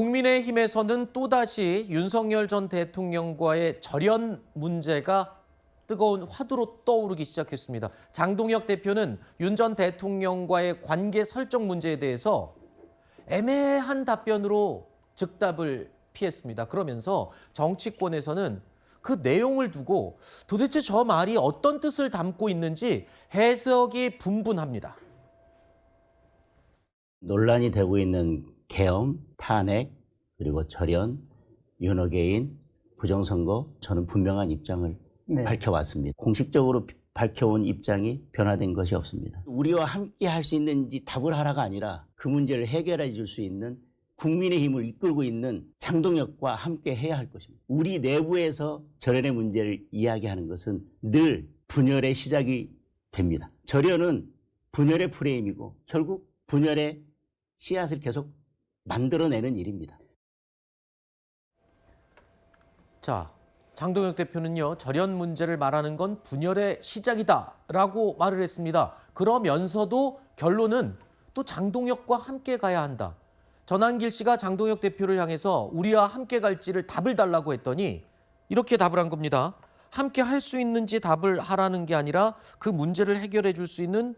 국민의힘에서는 또다시 윤석열 전 대통령과의 절연 문제가 뜨거운 화두로 떠오르기 시작했습니다. 장동혁 대표는 윤 전 대통령과의 관계 설정 문제에 대해서 애매한 답변으로 즉답을 피했습니다. 그러면서 정치권에서는 그 내용을 두고 도대체 저 말이 어떤 뜻을 담고 있는지 해석이 분분합니다. 논란이 되고 있는 계엄, 탄핵, 그리고 절연, 윤어게인, 부정선거, 저는 분명한 입장을 밝혀왔습니다. 공식적으로 밝혀온 입장이 변화된 것이 없습니다. 우리와 함께 할 수 있는지 답을 하라가 아니라 그 문제를 해결해 줄 수 있는 국민의힘을 이끌고 있는 장동혁과 함께 해야 할 것입니다. 우리 내부에서 절연의 문제를 이야기하는 것은 늘 분열의 시작이 됩니다. 절연은 분열의 프레임이고 결국 분열의 씨앗을 계속 만들어내는 일입니다. 자, 장동혁 대표는요, 절연 문제를 말하는 건 분열의 시작이다라고 말을 했습니다. 그러면서도 결론은 또 장동혁과 함께 가야 한다. 전한길 씨가 장동혁 대표를 향해서 우리와 함께 갈지를 답을 달라고 했더니 이렇게 답을 한 겁니다. 함께 할 수 있는지 답을 하라는 게 아니라 그 문제를 해결해 줄 수 있는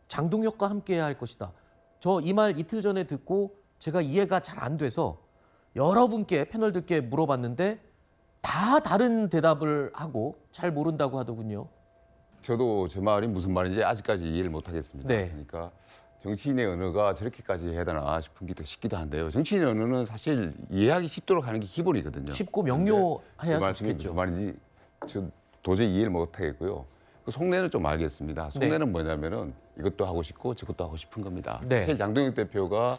장동혁과 함께 해야 할 것이다. 저 이 말 이틀 전에 듣고 제가 이해가 잘 안 돼서 여러분께 패널들께 물어봤는데 다 다른 대답을 하고 잘 모른다고 하더군요. 저도 저 말이 무슨 말인지 아직까지 이해를 못 하겠습니다. 네. 그러니까 정치인의 언어가 저렇게까지 해야 되나 싶기도 한데요. 정치인의 언어는 사실 이해하기 쉽도록 하는 게 기본이거든요. 쉽고 명료해야 그 말씀이 좋겠죠. 무슨 말인지 저 도저히 이해를 못 하겠고요. 그 속내는 좀 알겠습니다. 속내는 뭐냐면은 이것도 하고 싶고 저것도 하고 싶은 겁니다. 네. 사실 장동혁 대표가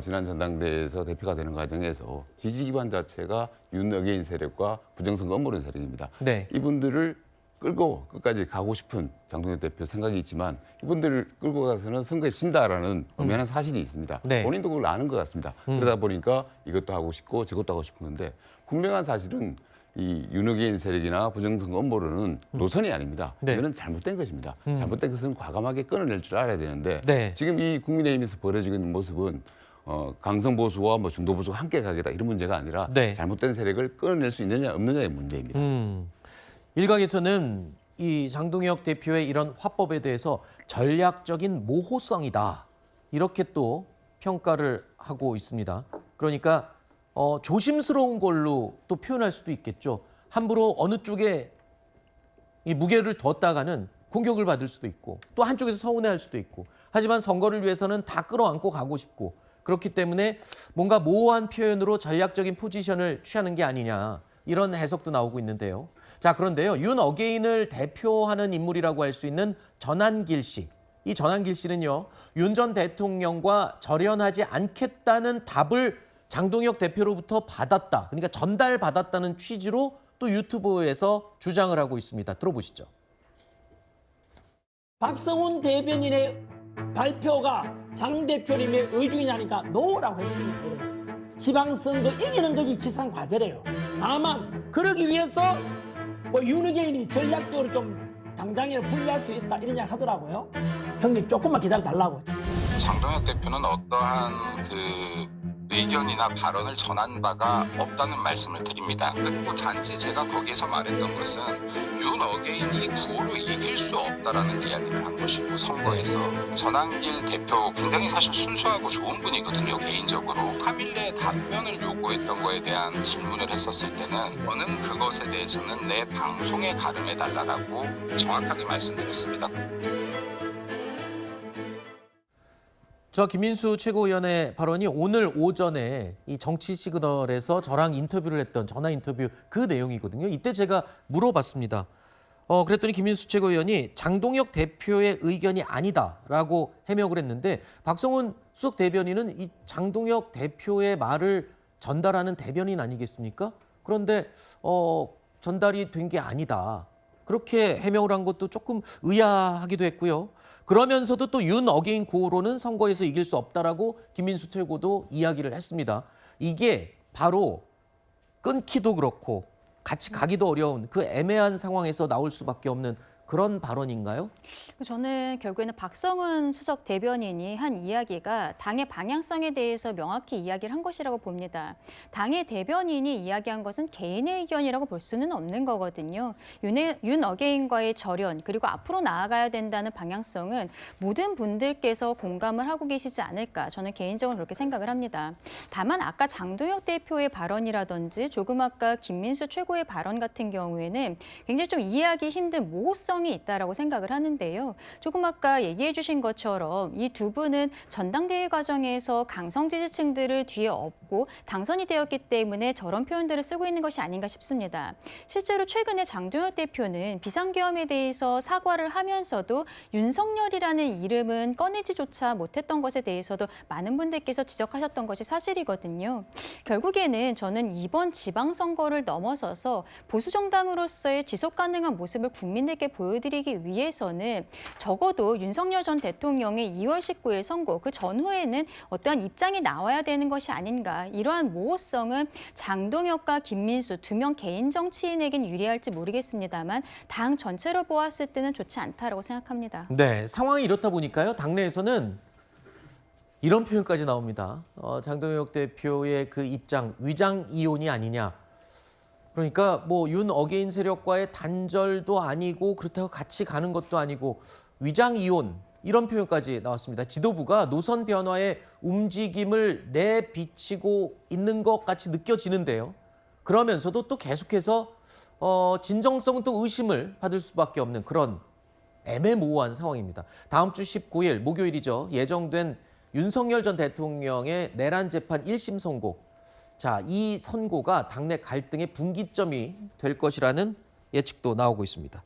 지난 전당대회에서 대표가 되는 과정에서 지지 기반 자체가 윤어게인 세력과 부정선거 음모론 세력입니다. 네. 이분들을 끌고 끝까지 가고 싶은 장동혁 대표 생각이 있지만 이분들을 끌고 가서는 선거에 진다라는 엄연한 사실이 있습니다. 네. 본인도 그걸 아는 것 같습니다. 그러다 보니까 이것도 하고 싶고 저것도 하고 싶은 건데 분명한 사실은 이 윤어게인 세력이나 부정선거 음모론은 노선이 아닙니다. 네. 이거는 잘못된 것입니다. 잘못된 것은 과감하게 끊어낼 줄 알아야 되는데 네. 지금 이 국민의힘에서 벌어지고 있는 모습은 강성 보수와 중도 보수가 함께 가겠다 이런 문제가 아니라 네. 잘못된 세력을 끊어낼 수 있느냐 없느냐의 문제입니다. 일각에서는 이 장동혁 대표의 이런 화법에 대해서 전략적인 모호성이다. 이렇게 또 평가를 하고 있습니다. 그러니까 조심스러운 걸로 또 표현할 수도 있겠죠. 함부로 어느 쪽에 이 무게를 뒀다가는 공격을 받을 수도 있고 또 한쪽에서 서운해할 수도 있고 하지만 선거를 위해서는 다 끌어안고 가고 싶고 그렇기 때문에 뭔가 모호한 표현으로 전략적인 포지션을 취하는 게 아니냐 이런 해석도 나오고 있는데요. 자, 그런데요. 윤어게인을 대표하는 인물이라고 할 수 있는 전한길 씨. 이 전한길 씨는요. 윤 전 대통령과 절연하지 않겠다는 답을 장동혁 대표로부터 받았다. 그러니까 전달받았다는 취지로 또 유튜브에서 주장을 하고 있습니다. 들어보시죠. 박성훈 대변인의 발표가 장 대표님의 의중이냐니까 노라고 했습니다. 지방선거 이기는 것이 지상 과제래요. 다만 그러기 위해서 윤어게인이 전략적으로 좀 당장에 불리할 수 있다 이런 이야기 하더라고요. 형님 조금만 기다려달라고요. 장동혁 대표는 어떠한 의견이나 발언을 전한 바가 없다는 말씀을 드립니다. 그리고 단지 제가 거기서 말했던 것은 윤어게인이 구호로 이길 수 없다라는 이야기를 한 것이고 선거에서 전한길 대표 굉장히 사실 순수하고 좋은 분이거든요. 개인적으로 3일 내에 답변을 요구했던 거에 대한 질문을 했었을 때는 저는 그것에 대해서는 내 방송에 가름해달라고 정확하게 말씀드렸습니다. 저 김민수 최고위원의 발언이 오늘 오전에 이 정치 시그널에서 저랑 인터뷰를 했던 전화 인터뷰 그 내용이거든요. 이때 제가 물어봤습니다. 그랬더니 김민수 최고위원이 장동혁 대표의 의견이 아니다라고 해명을 했는데 박성훈 수석 대변인은 이 장동혁 대표의 말을 전달하는 대변인 아니겠습니까? 그런데 전달이 된 게 아니다. 그렇게 해명을 한 것도 조금 의아하기도 했고요. 그러면서도 또 윤어게인 구호로는 선거에서 이길 수 없다라고 김민수 최고도 이야기를 했습니다. 이게 바로 끊기도 그렇고 같이 가기도 어려운 그 애매한 상황에서 나올 수밖에 없는 그런 발언인가요? 저는 결국에는 박성훈 수석 대변인이 한 이야기가 당의 방향성에 대해서 명확히 이야기를 한 것이라고 봅니다. 당의 대변인이 이야기한 것은 개인의 의견이라고 볼 수는 없는 거거든요. 윤 어게인과의 절연 그리고 앞으로 나아가야 된다는 방향성은 모든 분들께서 공감을 하고 계시지 않을까 저는 개인적으로 그렇게 생각을 합니다. 다만 아까 장동혁 대표의 발언이라든지 조금 아까 김민수 최고의 발언 같은 경우에는 굉장히 좀 이해하기 힘든 모호성이 있다라고 생각을 하는데요. 조금 아까 얘기해 주신 것처럼 이 두 분은 전당대회 과정에서 강성 지지층들을 뒤에 업고 당선이 되었기 때문에 저런 표현들을 쓰고 있는 것이 아닌가 싶습니다. 실제로 최근에 장동혁 대표는 비상계엄에 대해서 사과를 하면서도 윤석열이라는 이름은 꺼내지조차 못했던 것에 대해서도 많은 분들께서 지적하셨던 것이 사실이거든요. 결국에는 저는 이번 지방선거를 넘어서서 보수정당으로서의 지속 가능한 모습을 국민들께 보여드리기 위해서는 적어도 윤석열 전 대통령의 2월 19일 선고 그 전후에는 어떠한 입장이 나와야 되는 것이 아닌가. 이러한 모호성은 장동혁과 김민수 두 명 개인 정치인에겐 유리할지 모르겠습니다만 당 전체로 보았을 때는 좋지 않다라고 생각합니다. 네, 상황이 이렇다 보니까요. 당내에서는 이런 표현까지 나옵니다. 장동혁 대표의 그 입장, 위장 이혼이 아니냐. 그러니까 뭐 윤 어게인 세력과의 단절도 아니고 그렇다고 같이 가는 것도 아니고 위장 이혼 이런 표현까지 나왔습니다. 지도부가 노선 변화의 움직임을 내비치고 있는 것 같이 느껴지는데요. 그러면서도 또 계속해서 진정성은 또 의심을 받을 수밖에 없는 그런 애매모호한 상황입니다. 다음 주 19일 목요일이죠. 예정된 윤석열 전 대통령의 내란 재판 1심 선고. 자, 이 선고가 당내 갈등의 분기점이 될 것이라는 예측도 나오고 있습니다.